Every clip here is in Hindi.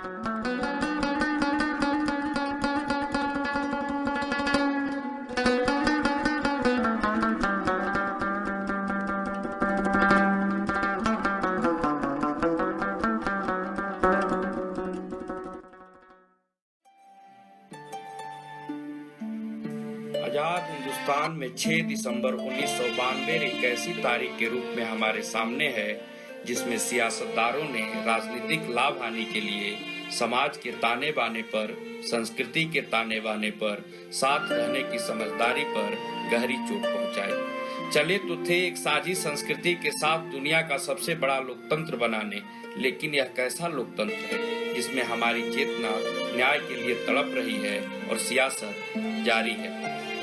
आजाद हिंदुस्तान में 6 दिसंबर 1992 एक ऐसी तारीख के रूप में हमारे सामने है जिसमें सियासतदारों ने राजनीतिक लाभ हानि के लिए समाज के ताने बाने पर, संस्कृति के ताने बाने पर, साथ रहने की समझदारी पर गहरी चोट पहुंचाई। चले तो थे एक साझी संस्कृति के साथ दुनिया का सबसे बड़ा लोकतंत्र बनाने, लेकिन यह कैसा लोकतंत्र है जिसमें हमारी चेतना न्याय के लिए तड़प रही है और सियासत जारी है।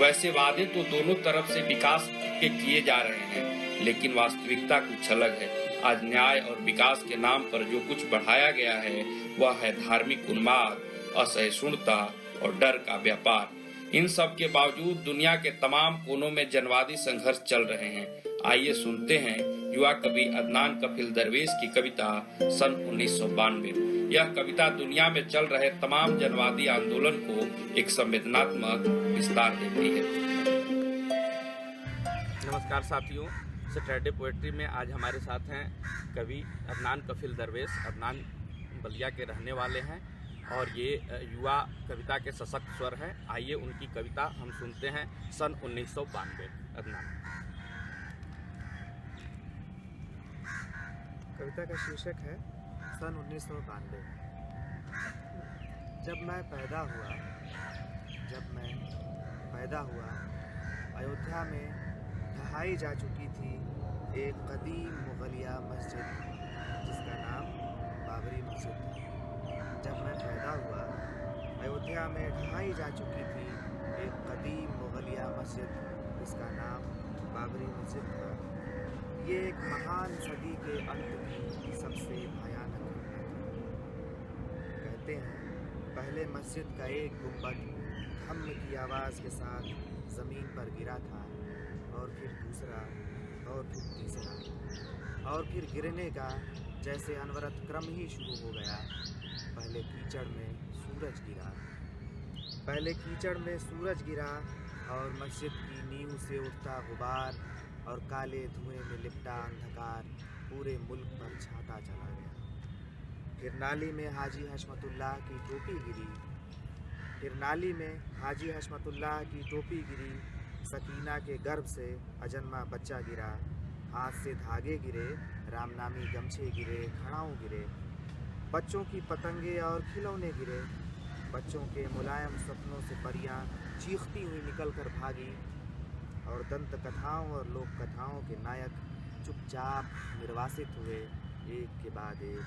वैसे वादे तो दोनों तरफ से विकास के किए जा रहे हैं, लेकिन वास्तविकता कुछ अलग है। आज न्याय और विकास के नाम पर जो कुछ बढ़ाया गया है वह है धार्मिक उन्माद, असहिष्णुता और डर का व्यापार। इन सब के बावजूद दुनिया के तमाम कोनों में जनवादी संघर्ष चल रहे हैं। आइए सुनते हैं युवा कवि अदनान कफिल दरवेश की कविता सन 1992। यह कविता दुनिया में चल रहे तमाम जनवादी आंदोलन को एक संवेदनात्मक विस्तार देती है। नमस्कार साथियों, सैटरडे पोएट्री में आज हमारे साथ हैं कवि अदनान कफिल दरवेश। अदनान बलिया के रहने वाले हैं और ये युवा कविता के सशक्त स्वर हैं। आइए उनकी कविता हम सुनते हैं सन 1992। अदनान। कविता का शीर्षक है सन 1992। जब मैं पैदा हुआ अयोध्या में ढहाई जा चुकी थी एक कदीम मुगलिया मस्जिद जिसका नाम बाबरी मस्जिद था। जब मैं पैदा हुआ अयोध्या में ढहाई जा चुकी थी एक कदीम मुगलिया मस्जिद जिसका नाम बाबरी मस्जिद था। ये एक महान सदी के अंत की सबसे भयानक घटना थी। कहते हैं पहले मस्जिद का एक गुंबद धम्म की आवाज़ के साथ ज़मीन पर गिरा था और फिर दूसरा और फिर तीसरा और फिर गिरने का जैसे अनवरत क्रम ही शुरू हो गया। पहले कीचड़ में सूरज गिरा और मस्जिद की नींव से उठता गुबार और काले धुएं में लिपटा अंधकार पूरे मुल्क पर छाता चला गया। फिर नाली में हाजी हशमतुल्लाह की टोपी गिरी। सकीना के गर्भ से अजन्मा बच्चा गिरा। हाथ से धागे गिरे, रामनामी गमछे गिरे, खड़ाऊँ गिरे। बच्चों की पतंगे और खिलौने गिरे। बच्चों के मुलायम सपनों से परियां चीखती हुई निकल कर भागी और दंत कथाओं और लोक कथाओं के नायक चुपचाप निर्वासित हुए एक के बाद एक।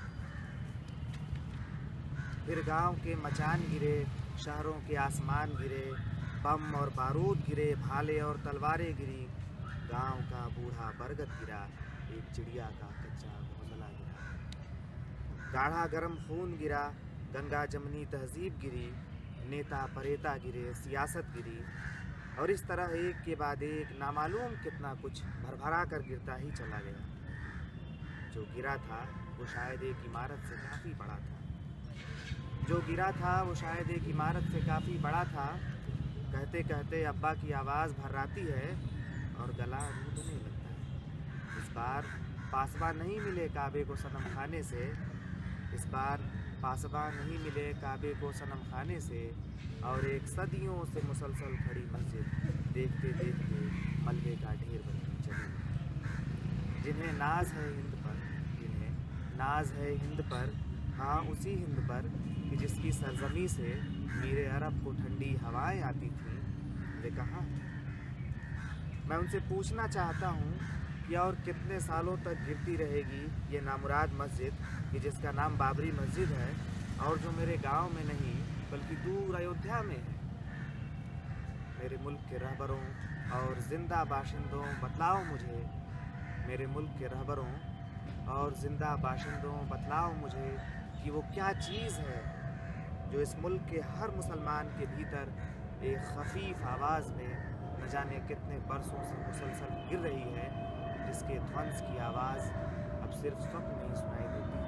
फिर गांव के मचान गिरे, शहरों के आसमान गिरे, बम और बारूद गिरे, भाले और तलवारें गिरी। गांव का बूढ़ा बरगद गिरा, एक चिड़िया का कच्चा घोंसला गिरा। गाढ़ा गर्म खून गिरा, गंगा जमनी तहजीब गिरी, नेता परेता गिरे, सियासत गिरी। और इस तरह एक के बाद एक नामालूम कितना कुछ भरभरा कर गिरता ही चला गया। जो गिरा था वो शायद एक इमारत से काफ़ी बड़ा था। कहते कहते अब्बा की आवाज़ भर्राती है और गला रूंधने लगता है। इस बार पासबा नहीं मिले काबे को सनम खाने से और एक सदियों से मुसलसल खड़ी मस्जिद देखते देखते मलबे का ढेर बनती चली। जिन्हें नाज है हिंद पर, हाँ उसी हिंद पर कि जिसकी सरजमी से मीरे अरब को ठंडी हवाएं आती थीं, वे कहाँ हैं? मैं उनसे पूछना चाहता हूँ कि और कितने सालों तक गिरती रहेगी ये नामुराद मस्जिद कि जिसका नाम बाबरी मस्जिद है और जो मेरे गांव में नहीं बल्कि दूर अयोध्या में है। मेरे मुल्क के रहबरों और जिंदा बाशिंदों बतलाओ मुझे कि वो क्या चीज़ है जो इस मुल्क के हर मुसलमान के भीतर एक खफीफ आवाज़ में न जाने कितने बरसों से मुसलसल गिर रही है, जिसके ध्वंस की आवाज़ अब सिर्फ स्वप्न में ही सुनाई देती है।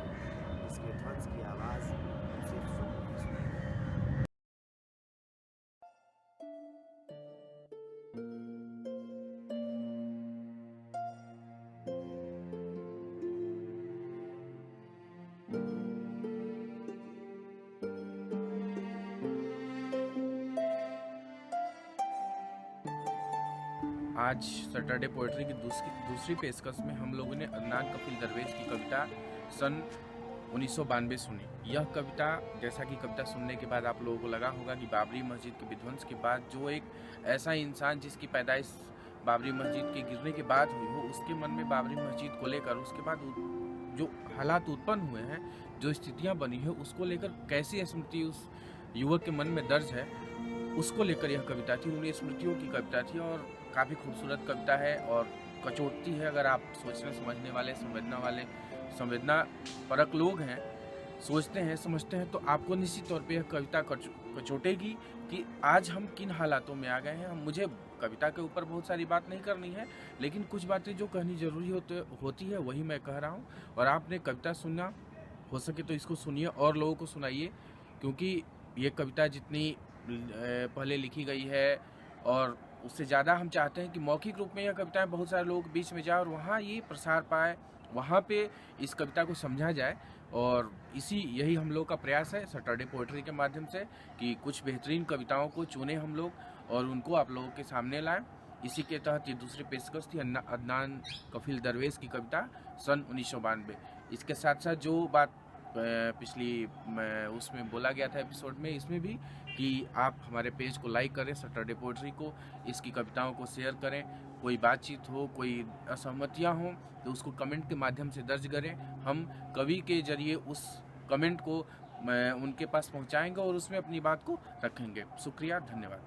आज सैटरडे पोएट्री की दूसरी पेशकश में हम लोगों ने अदनान कफील दरवेश की कविता सन 1992 सुनी। यह कविता, जैसा कि कविता सुनने के बाद आप लोगों को लगा होगा कि बाबरी मस्जिद के विध्वंस के बाद जो एक ऐसा इंसान जिसकी पैदाइश बाबरी मस्जिद के गिरने के बाद हुई हो, उसके मन में बाबरी मस्जिद को लेकर उसके बाद जो हालात उत्पन्न हुए हैं, जो स्थितियां बनी है, उसको लेकर कैसी स्मृति उस युवक के मन में दर्ज है, उसको लेकर यह कविता थी। उन स्मृतियों की कविता थी और काफ़ी खूबसूरत कविता है और कचोटती है। अगर आप सोचने समझने वाले, संवेदना परक लोग हैं, सोचते हैं, समझते हैं, तो आपको निश्चित तौर पे यह कविता कचोटेगी कि आज हम किन हालातों में आ गए हैं। मुझे कविता के ऊपर बहुत सारी बात नहीं करनी है, लेकिन कुछ बातें जो कहनी जरूरी होती है वही मैं कह रहा हूँ। और आपने कविता सुनना हो सके तो इसको सुनिए और लोगों को सुनाइए, क्योंकि ये कविता जितनी पहले लिखी गई है और उससे ज़्यादा हम चाहते हैं कि मौखिक रूप में यह कविताएं बहुत सारे लोगों के बीच में जाए और वहाँ ये प्रसार पाए, वहाँ पे इस कविता को समझा जाए। और यही हम लोग का प्रयास है सैटरडे पोएट्री के माध्यम से कि कुछ बेहतरीन कविताओं को चुने हम लोग और उनको आप लोगों के सामने लाएं। इसी के तहत ये दूसरी पेशकश थी अदनान कफील दरवेश की कविता सन 1992। इसके साथ साथ जो बात पिछली उसमें बोला गया था एपिसोड में, इसमें भी कि आप हमारे पेज को लाइक करें, सैटरडे पोएट्री को, इसकी कविताओं को शेयर करें। कोई बातचीत हो, कोई असहमतियां हो तो उसको कमेंट के माध्यम से दर्ज करें। हम कवि के जरिए उस कमेंट को उनके पास पहुंचाएंगे और उसमें अपनी बात को रखेंगे। शुक्रिया, धन्यवाद।